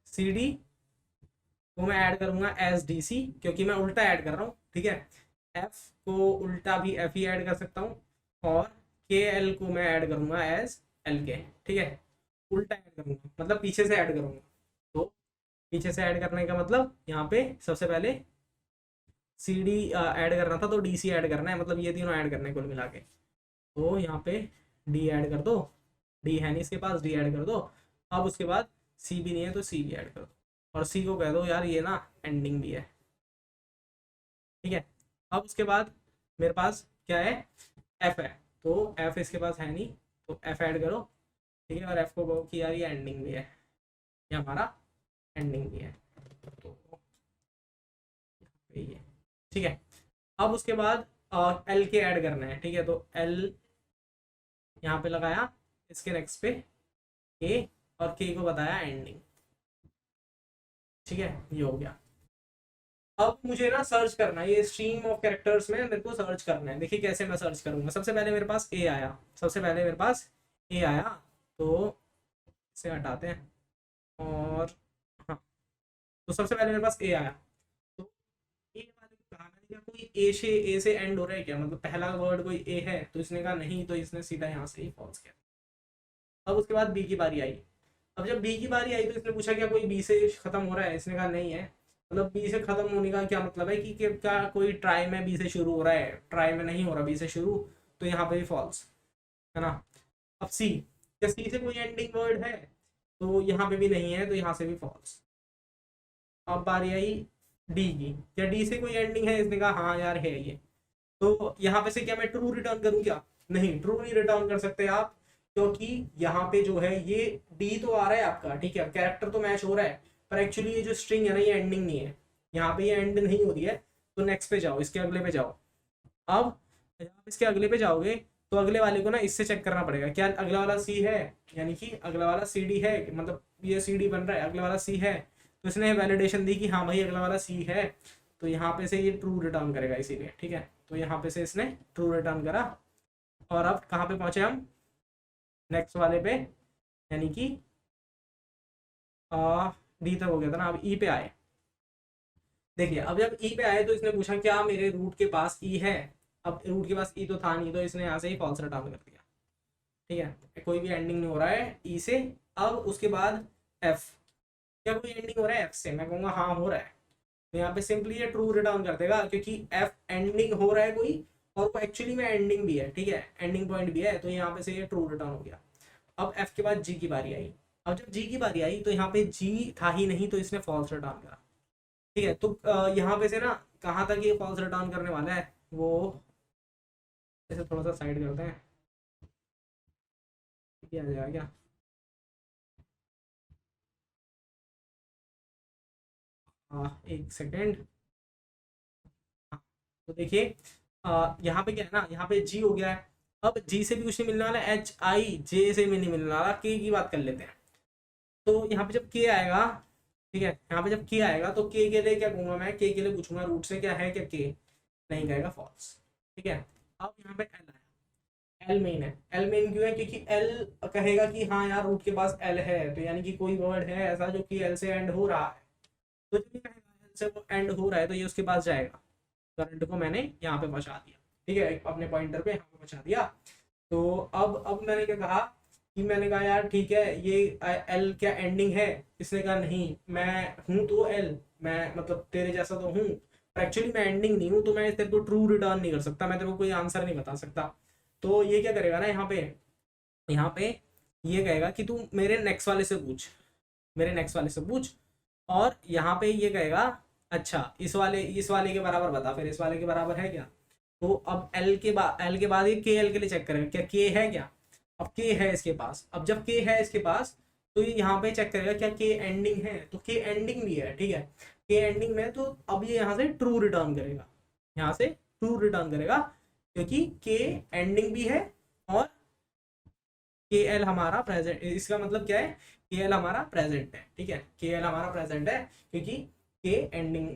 सी डी को मैं ऐड करूंगा एस डी सी, क्योंकि मैं उल्टा ऐड कर रहा हूँ, ठीक है। एफ को उल्टा भी एफ ही ऐड कर सकता हूँ, और के एल को मैं ऐड करूंगा एज एल के, ठीक है। उल्टा ऐड करूंगा मतलब पीछे से ऐड करूंगा। तो पीछे से ऐड करने का मतलब यहाँ पे सबसे पहले सी डी ऐड करना था, तो डी सी ऐड करना है, मतलब ये तीनों ऐड करने कुल मिला के। तो यहाँ पे डी ऐड कर दो, डी है नहीं इसके पास, डी ऐड कर दो। अब उसके बाद सी भी नहीं है तो सी भी ऐड कर दो, और सी को कह दो यार ये ना एंडिंग भी है, ठीक है। अब उसके बाद मेरे पास क्या है, एफ है, तो एफ इसके पास है नहीं, तो एफ ऐड करो, ठीक है। और एफ को कहो कि यार ये एंडिंग भी है, ये हमारा एंडिंग भी है, तो ये, ठीक है। अब उसके बाद एल के ऐड करना है, ठीक है। तो एल यहाँ पे लगाया, इसके नेक्स्ट पे के, और के को बताया एंडिंग, ठीक है। ये हो गया। अब मुझे ना सर्च करना है, ये स्ट्रीम ऑफ कैरेक्टर्स में मेरे को सर्च करना है। देखिए कैसे मैं सर्च करूंगा, सबसे पहले मेरे पास ए आया, सबसे पहले मेरे पास ए आया, तो इसे हटाते हैं, और हाँ, तो सबसे पहले मेरे पास ए आया। तो ए वाले को कहा, मैंने कहा कोई ए से एंड हो रहा है क्या, मतलब पहला वर्ड कोई ए है, तो इसने कहा नहीं, तो इसने सीधा यहाँ से ही फॉल्स किया। अब उसके बाद बी की बारी आई। अब जब बी की बारी आई तो इसने पूछा क्या कोई बी से खत्म हो रहा है, इसने कहा नहीं है। मतलब बी से खत्म होने का क्या मतलब है कि क्या कोई ट्राई में बी से शुरू हो रहा है, ट्राई में नहीं हो रहा बी से शुरू, तो यहाँ पे भी फॉल्स है ना। अब सी, क्या सी से कोई एंडिंग वर्ड है, तो यहाँ पे भी नहीं है, तो यहाँ से भी फॉल्स। अब बारी आई डी की, क्या डी से कोई एंडिंग है, इसने कहा हाँ यार है ये, तो यहाँ पे से क्या मैं ट्रू रिटर्न करूँ क्या, नहीं, ट्रू नहीं रिटर्न कर सकते आप, क्योंकि यहाँ पे जो है ये डी तो आ रहा है आपका, ठीक है, कैरेक्टर तो मैच हो रहा है, पर एक्चुअली ये जो स्ट्रिंग है ना ये एंडिंग नहीं है, यहाँ पे ये एंड नहीं हो रही है। तो नेक्स्ट पे जाओ, इसके अगले पे जाओ। अब जब आप इसके अगले पे जाओगे, तो अगले वाले को ना इससे चेक करना पड़ेगा, क्या अगला वाला सी है, यानी कि अगला वाला सी डी है, मतलब ये सी डी बन रहा है, अगला वाला सी है, तो इसने वैलिडेशन दी कि हाँ भाई अगला वाला सी है, तो यहाँ पे से ये ट्रू रिटर्न करेगा इसीलिए, ठीक है। तो यहाँ पे से इसने ट्रू रिटर्न करा, और अब कहाँ पे पहुंचे हम, नेक्स्ट वाले पे, यानी कि डी तक हो गया था ना, अब ई पे आए। देखिए अब जब ई पे आए तो इसने पूछा क्या मेरे रूट के पास ई है, अब रूट के पास ई तो था नहीं, तो इसने यहाँ से ही फॉल्स रिटर्न कर दिया, ठीक है, कोई भी एंडिंग नहीं हो रहा है ई से। अब उसके बाद एफ, क्या कोई एंडिंग हो रहा है एफ से, मैं कहूँगा हाँ हो रहा है, तो यहाँ पे सिंपली ये ट्रू रिटर्न कर देगा, क्योंकि एफ एंडिंग हो रहा है कोई, और वो एक्चुअली में एंडिंग भी है, ठीक है, एंडिंग पॉइंट भी है, तो यहाँ पे से ये ट्रू रिटर्न हो गया। अब एफ के बाद जी की बारी आई। अब जब जी की बारी आई तो यहाँ पे जी था ही नहीं, तो इसने फॉल्स रिटर्न करा, ठीक है। तो यहाँ पे से ना कहाँ तक ये फॉल्स रिटर्न करने वाला है, वो ऐसे थोड़ा सा साइड करते हैं, क्या आ जाएगा क्या, हाँ एक सेकेंड, हाँ, तो देखिए यहाँ पे क्या है ना, यहाँ पे जी हो गया है। अब जी से भी कुछ नहीं मिलने वाला, एच आई जे से भी नहीं मिलने वाला, के की बात कर लेते हैं। तो यहाँ पे जब के आएगा, ठीक है, यहाँ पे जब के आएगा तो के लिए क्या कहूंगा मैं, के लिए पूछूंगा रूट से क्या है क्या के, नहीं कहेगा फॉल्स, ठीक है। अब यहाँ पे एल आया, एल मेन है, एल मेन क्यों है, क्योंकि एल कहेगा कि हाँ यार रूट के पास एल है, तो यानी कि कोई वर्ड है ऐसा जो कि एल से एंड हो रहा है, तो जब ये कहेगा एल से वो एंड हो रहा है तो ये उसके पास जाएगा। करंट को मैंने यहाँ पे पहुंचा दिया, ठीक है, अपने पॉइंटर पे यहाँ पे पहुंचा दिया। तो अब मैंने क्या कहा, कि मैंने कहा यार ठीक है ये एल क्या एंडिंग है, इसने कहा नहीं मैं हूँ तो एल, मैं मतलब तेरे जैसा तो हूँ, पर एक्चुअली मैं एंडिंग नहीं हूँ, तो मैं तेरे को ट्रू रिटर्न नहीं कर सकता, मैं तेरे को कोई आंसर नहीं बता सकता। तो ये क्या करेगा ना यहाँ पे ये कहेगा कि तू मेरे नेक्स्ट वाले से पूछ, मेरे नेक्स्ट वाले से पूछ, और यहाँ पे ये कहेगा अच्छा इस वाले के बराबर बता, फिर इस वाले के बराबर है क्या। तो अब एल के बाद ये के एल के लिए चेक करेगा क्या के है क्या, अब के है इसके पास, अब जब के है इसके पास तो ये यहाँ पे चेक करेगा क्या के एंडिंग है, तो के एंडिंग भी है, ठीक है, के एंडिंग में, तो अब ये यहाँ से ट्रू रिटर्न करेगा, यहाँ से ट्रू रिटर्न करेगा, क्योंकि के एंडिंग भी है और के एल हमारा प्रेजेंट, इसका मतलब क्या है, के एल हमारा प्रेजेंट है, ठीक है, के एल हमारा प्रेजेंट है क्योंकि के एंडिंग,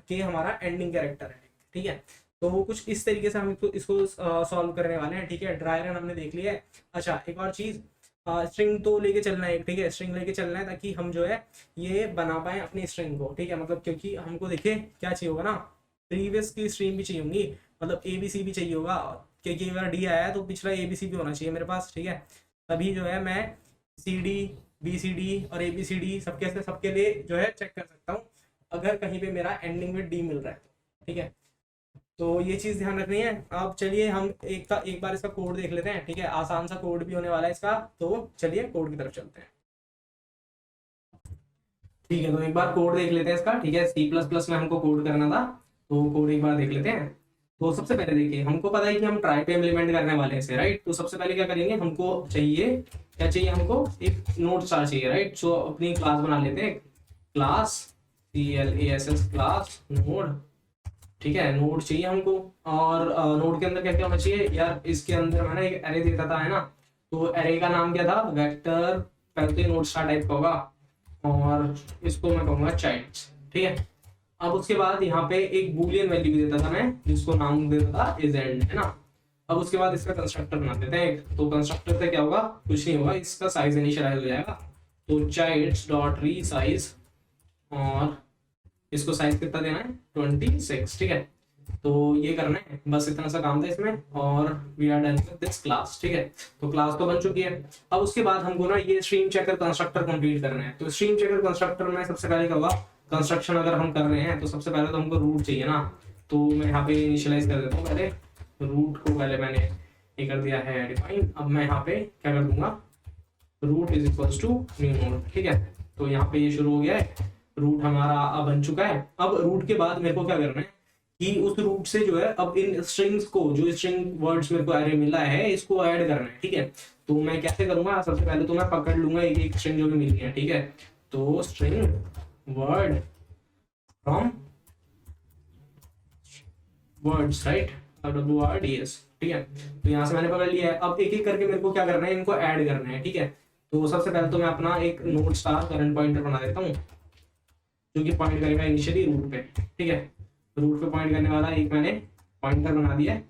के हमारा एंडिंग कैरेक्टर है, ठीक है। तो वो कुछ इस तरीके से हम इसको सॉल्व करने वाले हैं, ठीक है। ड्राई रन हमने देख लिया है। अच्छा एक और चीज, स्ट्रिंग तो लेके चलना है, ठीक है, स्ट्रिंग लेके चलना है ताकि हम जो है ये बना पाए अपनी स्ट्रिंग को, ठीक है। मतलब क्योंकि हमको देखिए क्या चाहिए होगा ना, प्रीवियस की स्ट्रिंग भी चाहिए होंगी, मतलब ए बी सी भी चाहिए होगा, क्योंकि अगर डी आया है तो पिछला ए बी सी भी होना चाहिए मेरे पास, ठीक है। तभी जो है मैं C D B C D और ए बी सी डी सबके लिए जो है चेक कर सकता हूँ, अगर कहीं पे मेरा एंडिंग में डी मिल रहा है तो, ठीक है। तो ये चीज़ ध्यान रखनी है। अब चलिए हम एक बार इसका कोड देख लेते हैं, ठीक है, आसान सा कोड भी होने वाला है इसका, तो चलिए कोड की तरफ चलते हैं। ठीक है, तो एक बार कोड देख लेते हैं इसका, ठीक है। सी प्लस प्लस में हमको कोड करना था, तो कोड एक बार देख लेते हैं। तो सबसे पहले देखिए, हमको पता है कि हम ट्राई पे इम्प्लीमेंट करने वाले हैं इसे, राइट। तो सबसे पहले क्या करेंगे, हमको चाहिए क्या चाहिए, हमको एक नोड स्टार चाहिए, राइट। सो अपनी क्लास बना लेते हैं, क्लास CLASS क्लास नोड, ठीक है, नोड चाहिए हमको। और नोड के अंदर क्या क्या होना चाहिए यार, इसके अंदर मैंने एक एरे देता था, है ना। तो एरे का नाम क्या था, वेक्टर, पहले तो नोड स्टार टाइप का होगा, और इसको मैं कहूंगा चाइल्ड, ठीक है। अब उसके बाद यहाँ पे एक बूलियन वैल्यू भी देता था मैं, जिसको नाम देता था इज एंड, है ना। अब उसके बाद इसका कंस्ट्रक्टर बना देते हैं एक, तो कंस्ट्रक्टर से क्या होगा, कुछ नहीं होगा, इसका साइज इनिशियलाइज हो जाएगा, तो चाइल्ड डॉट री साइज, और इसको साइज कितना देना है 26, ठीक है। तो ये करना है, बस इतना सा काम था इसमें, और we are done with this class, ठीक है। तो क्लास तो बन चुकी है। अब उसके बाद हमको ना ये स्ट्रीम चेकर कंस्ट्रक्टर कंप्लीट करना है। तो स्ट्रीम चेकर कंस्ट्रक्टर में सबसे पहले क्या होगा, कंस्ट्रक्शन अगर हम कर रहे हैं तो सबसे पहले तो हमको रूट चाहिए ना। तो मैं यहाँ पे इनिशियलाइज कर देता हूँ, पहले रूट को पहले मैंने ये कर दिया है डिफाइन। अब मैं यहाँ पे क्या कर दूंगा, root is equals to new node, ठीक है। तो यहाँ पे ये शुरू हो गया है, रूट हमारा बन चुका है। अब रूट के बाद मेरे को क्या करना है कि उस रूट से जो है अब इन स्ट्रिंग्स को, जो स्ट्रिंग वर्ड्स मेरे को एरे मिला है, इसको ऐड करना है, ठीक है। तो मैं कैसे करूंगा, सबसे पहले तो मैं पकड़ लूंगा एक एक स्ट्रिंग जो भी मिली है, ठीक है। तो string word from words, right, WRDS, ठीक है। तो यहाँ से मैंने पकड़ लिया है। अब एक एक करके मेरे को क्या करना है, इनको ऐड करना है, ठीक है। तो सबसे पहले तो मैं अपना एक नोड स्टार करंट पॉइंटर बना देता हूँ, जो कि पॉइंट करेगा इनिशियली रूट पे, ठीक है। रूट पे पॉइंट करने वाला एक मैंने पॉइंटर बना दिया है।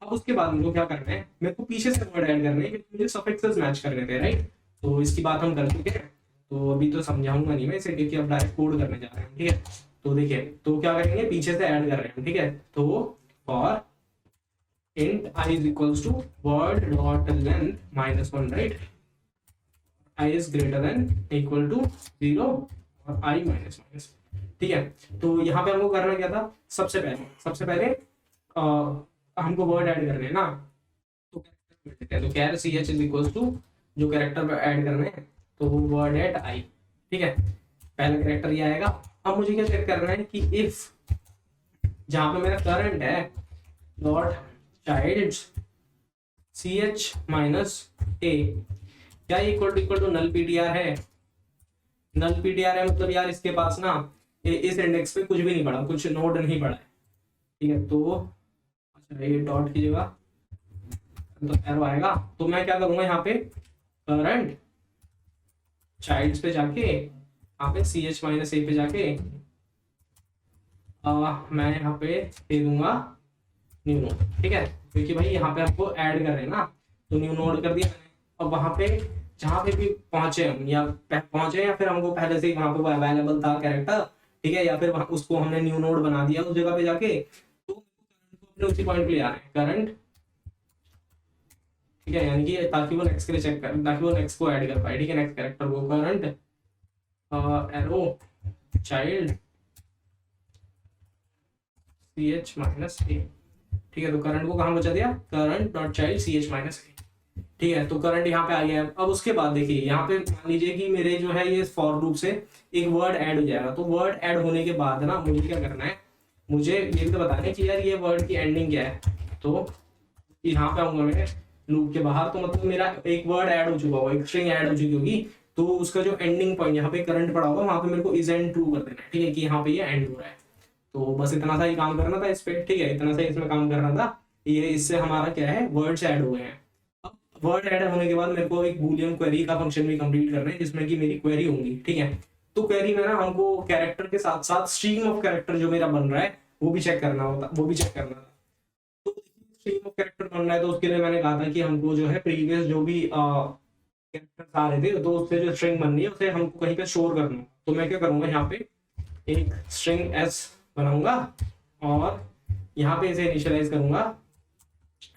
अब उसके बाद मेरे को क्या करना है, मेरे को पीछे से वर्ड ऐड करने हैं, क्योंकि मुझे सफिक्सेस मैच करने थे, राइट। तो इसकी बात हम कर चुके हैं, तो अभी तो समझाऊंगा नहीं मैं इसे, क्योंकि अब डायरेक्ट कोड करने जा रहे हैं, ठीक है। तो देखिए, तो क्या करेंगे, पीछे से ऐड कर रहे हैं, ठीक है। तो for int I is equals to word dot length -1, right, I is greater than equal to 0 और I -1, ठीक है। तो यहाँ पे हमको करना क्या था, सबसे पहले हमको वर्ड ऐड करने हैं ना, तो कैर CH इज इक्वल्स टू, जो कैरेक्टर ऐड करने हैं, तो वो वर्ड एट I, ठीक है। पहला कैरेक्टर ये आएगा। अब मुझे क्या चेक करना है कि इफ जहाँ पे मेरा करंट है डॉट चाइल्ड CH -A, क्या इक्वल टू नल PTR है। नल PTR है मतलब यार इसके पास ना इस इंडेक्स पे कुछ भी नहीं पड़ा, कुछ नोड नहीं पड़ा है, ठीक है। तो अच्छा, ये डॉट की जगह तो एरो आएगा। तो मैं क्या करूंगा, यहाँ पे करंट चाइल्ड पे जाके, यहाँ पे CH -A पे जाके मैं यहाँ पे दे दूंगा न्यू नोड, ठीक है। क्योंकि भाई यहाँ पे आपको ऐड कर रहे हैं ना, तो न्यू नोड कर दिया मैंने। अब वहां पे जहाँ पे भी पहुंचे हम, या फिर हमको पहले से ही वहां पे अवेलेबल था कैरेक्टर, ठीक है, या फिर उसको हमने न्यू नोड बना दिया उस जगह पे जाके, तो उसी पॉइंट पे ले आ रहे हैं करंट, ठीक है। यानी कि ताकि वो नेक्स्ट के लिए चेक कर, ताकि वो नेक्स्ट को ऐड कर पाए, ठीक है, नेक्स्ट कैरेक्टर को। Current arrow child CH -A, ठीक है। तो करंट को कहाँ बचा दिया, current dot child CH -A, ठीक है। तो करंट यहाँ पे आ गया है। अब उसके बाद देखिए, यहाँ पे मान लीजिए कि मेरे जो है ये फॉर लूप से एक वर्ड ऐड हो जाएगा। तो वर्ड ऐड होने के बाद ना मुझे क्या करना है, मुझे ये तो बताना है कि यार ये वर्ड की एंडिंग क्या है। तो यहाँ पे आऊंगा मैं लूप के बाहर, तो मतलब मेरा एक वर्ड ऐड हो चुका होगा, एक स्ट्रिंग ऐड हो चुकी होगी, तो उसका जो एंडिंग पॉइंट यहाँ पे करंट पड़ा होगा, वहां पे मेरे को इज एंड ट्रू कर देना है, ठीक है, कि यहाँ पे ये एंड हो रहा है। तो बस इतना सा ही काम करना था इस पे, ठीक है, इतना सा इसमें काम करना था। ये इससे हमारा क्या है, वर्ड्स ऐड हुए हैं। अब वर्ड ऐड होने के बाद मेरे को एक बूलियन क्वेरी का फंक्शन भी कंप्लीट करना है जिसमें कि मेरी क्वेरी होंगी, ठीक है। तो क्वेरी में ना हमको कैरेक्टर के साथ साथ स्ट्रीम ऑफ कैरेक्टर जो मेरा बन रहा है वो भी चेक करना होता, वो भी चेक करना था। तो स्ट्रीम ऑफ कैरेक्टर बन रहा है तो उसके लिए मैंने कहा था कि हमको जो है प्रीवियस जो भी कैरेक्टर्स आ रहे थे तो उससे जो स्ट्रिंग बननी है उसे हमको कहीं पे स्टोर करना है। तो मैं क्या करूंगा, यहाँ पे एक स्ट्रिंग एस बनाऊंगा और यहाँ पे इसे इनिशियलाइज करूंगा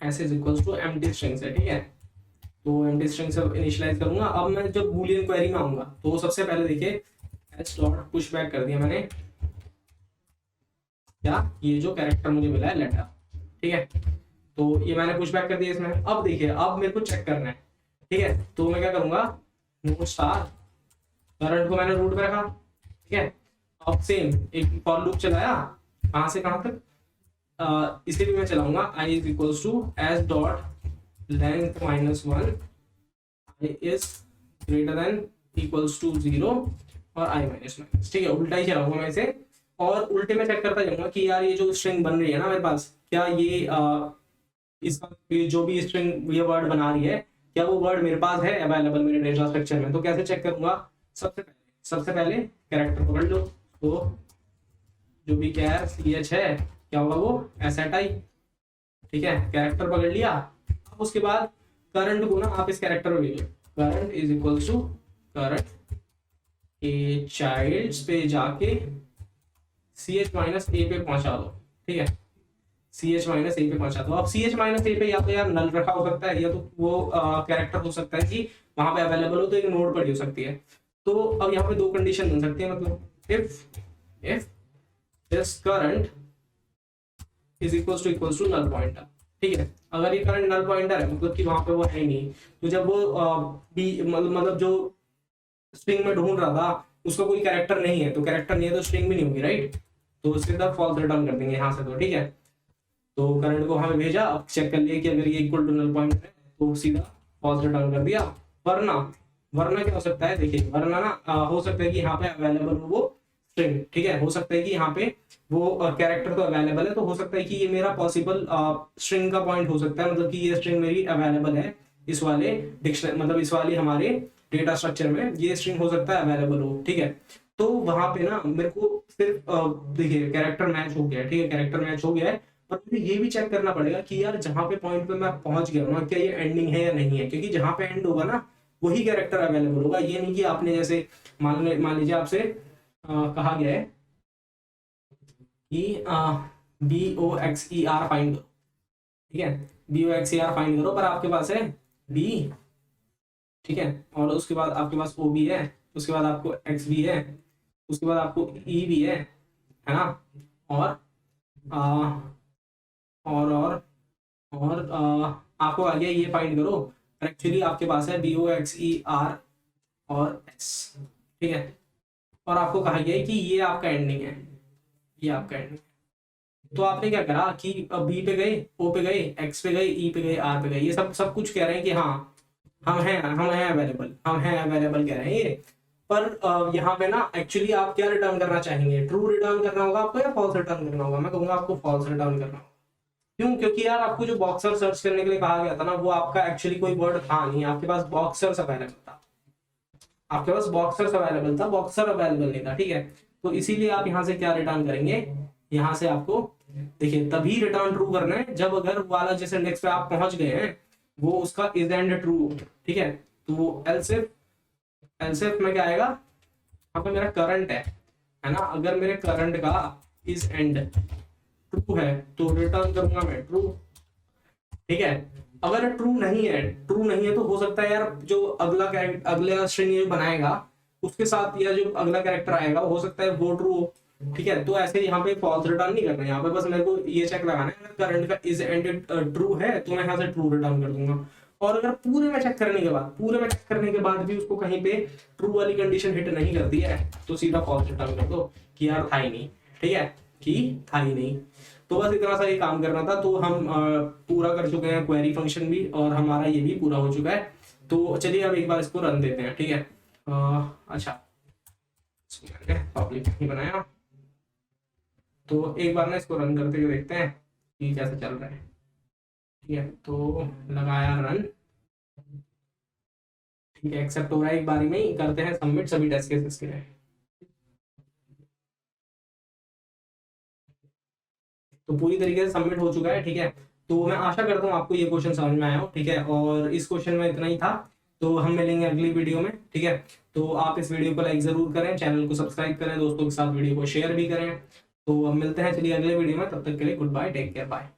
S is equals to empty string से, ठीक है। तो एम्प्टी स्ट्रिंग से इनिशियलाइज करूंगा। अब मैं जब बूलियन क्वेरी में आऊंगा तो सबसे पहले देखिए एस डॉट पुश बैक कर दिया मैंने, क्या ये जो कैरेक्टर मुझे मिला है लेटर, ठीक है। तो ये मैंने पुश बैक कर दिया इसमें। अब देखिए अब मेरे को चेक करना है, ठीक है। तो मैं क्या करूंगा, नो स्टार करंट को मैंने रूट पे रखा, ठीक है। अब सेम एक फॉर लूप चलाया, कहां से कहां तक, इसे भी मैं चलाऊंगा i is equals to S dot length -1 i is greater than equals to 0 और i -1, ठीक है। उल्टा ही चलाऊंगा मैं इसे और उल्टे में चेक करता जाऊंगा कि यार ये जो स्ट्रिंग बन रही है ना मेरे पास, क्या ये इसका जो भी स्ट्रिंग ये वर्ड बना रही है क्या वो वर्ड मेरे पास है अवेलेबल मेरे डेटा स्ट्रक्चर में। तो कैसे चेक करूंगा, सबसे पहले कैरेक्टर पकड़ लो। तो जो भी कैर सी एच है क्या होगा वो एस एट आई, ठीक है। कैरेक्टर पकड़ लिया। अब उसके बाद करंट को ना आप इस कैरेक्टर में भेजो, current is equal to current a childs पे जाके सी एच माइनस ए पे पहुंचा दो, ठीक है। सी एच माइनस ए पे पहुंचा दो। अब सी एच माइनस ए पे या तो यार नल रखा हो सकता है या तो वो कैरेक्टर हो सकता है कि वहां पे अवेलेबल हो तो एक नोड पड़ी हो सकती है। तो अब यहाँ पे दो कंडीशन बन सकती है, मतलब if this current is equals to null pointer, ठीक है। अगर ये करंट नल पॉइंटर है मतलब कि वहां पे वो है नहीं, तो जब वो बी मतलब जो स्ट्रिंग में ढूंढ रहा था उसका कोई कैरेक्टर नहीं है, तो कैरेक्टर नहीं है तो स्ट्रिंग भी नहीं होगी, राइट। तो सीधा फॉल्स रिटर्न कर देंगे यहाँ से, तो ठीक है। तो करंट को हमें भेजा, अब चेक कर लिया कि अगर ये इक्वल टू नल पॉइंट है तो सीधा फॉल्स रिटर्न कर दिया। वरना वरना क्या हो सकता है, देखिए वरना ना हो सकता है कि यहाँ पे अवेलेबल हो वो स्ट्रिंग, ठीक है। हो सकता है कि यहाँ पे वो कैरेक्टर तो अवेलेबल है, तो हो सकता है कि ये मेरा पॉसिबल स्ट्रिंग का पॉइंट हो सकता है, मतलब कि ये स्ट्रिंग मेरी अवेलेबल है इस वाले डिक्शनरी, मतलब इस वाले हमारे डेटा स्ट्रक्चर में ये स्ट्रिंग हो सकता है अवेलेबल हो, ठीक है। तो वहां पे ना मेरे को सिर्फ देखिए कैरेक्टर मैच हो गया है, ठीक है। कैरेक्टर मैच हो गया है, पर मुझे ये भी चेक करना पड़ेगा कि यार जहां पे पॉइंट पे मैं पहुंच गया हूं ना क्या ये एंडिंग है या नहीं है, क्योंकि जहां पे एंड होगा ना वही कैरेक्टर अवेलेबल होगा। ये नहीं कि आपने जैसे मान लीजिए आपसे कहा गया है कि BOXER फाइंड करो, ठीक है। BOXER फाइंड करो, पर आपके पास है B, ठीक है। और उसके बाद आपके पास O भी है, उसके बाद आपको X भी है, उसके बाद आपको E भी है ना। और आ, और आपको आ गया ये फाइंड करो। एक्चुअली आपके पास है BOXER और X, ठीक है। और आपको कहा गया है कि ये आपका एंडिंग है, ये आपका एंडिंग है। तो आपने क्या करा कि बी पे गए, ओ पे गए, एक्स पे गए, ई पे गए, आर पे गए, ये सब कुछ कह रहे हैं कि हाँ हम हैं अवेलेबल, हम हैं अवेलेबल कह रहे हैं ये। पर यहाँ पे ना एक्चुअली आप क्या रिटर्न करना चाहेंगे, ट्रू रिटर्न करना होगा आपको या फॉल्स रिटर्न करना होगा। मैं कहूंगा आपको फॉल्स रिटर्न करना होगा। क्यों, क्योंकि यार आपको जो बॉक्सर सर्च करने के लिए कहा गया था ना वो आपका एक्चुअली कोई वर्ड था नहीं, आपके पास बॉक्सर्स अवेलेबल था, आपके पास बॉक्सर्स अवेलेबल था, बॉक्सर अवेलेबल नहीं था, ठीक है। तो इसीलिए आप यहाँ से क्या रिटर्न करेंगे, यहाँ से आपको देखिए तभी रिटर्न ट्रू करना है जब अगर वाला जैसे नेक्स्ट पे आप पहुंच गए हैं वो उसका इज एंड ट्रू, ठीक है। तो वो एल्सिफ में क्या आएगा, यहाँ पे मेरा करंट है ना, अगर मेरे करंट का इज एंड ट्रू है तो रिटर्न करूंगा मैं ट्रू, ठीक है। अगर ट्रू नहीं है तो हो सकता है यार जो अगला स्ट्रिंग बनाएगा उसके साथ या जो अगला कैरेक्टर आएगा हो सकता है वो ट्रू हो, ठीक है। तो ऐसे यहाँ पे फॉल्स रिटर्न नहीं करना है, यहाँ पे बस मेरे को ये चेक लगाना है अगर करंट का इज एंड ट्रू है तो मैं यहाँ से ट्रू रिटर्न कर दूंगा। और अगर पूरे में चेक करने के बाद भी उसको कहीं पे ट्रू वाली कंडीशन हिट नहीं करती है तो सीधा फॉल्स रिटर्न कर दो कि यार था ही नहीं, ठीक है, कि था ही नहीं। तो बस इतना सा ये काम करना था। तो हम पूरा कर चुके हैं क्वेरी फंक्शन भी और हमारा ये भी पूरा हो चुका है। तो चलिए अब एक बार इसको रन देते हैं, ठीक है। अच्छा पब्लिक नहीं बनाया, तो एक बार ना इसको रन करते हुए देखते हैं कि कैसे चल रहा है। ठीक है, तो लगाया रन। ठीक है, एक्सेप्ट हो रहा है, एक बारी में ही करते हैं सबमिट सभी टेस्ट केसेस के लिए। तो पूरी तरीके से सबमिट हो चुका है। ठीक है, तो मैं आशा करता हूँ आपको ये क्वेश्चन समझ में आया हो। ठीक है, और इस क्वेश्चन में इतना ही था। तो हम मिलेंगे अगली वीडियो में। ठीक है, तो आप इस वीडियो को लाइक जरूर करें, चैनल को सब्सक्राइब करें, दोस्तों के साथ वीडियो को शेयर भी करें। तो अब मिलते हैं चलिए अगले वीडियो में, तब तक के लिए goodbye, take care, bye.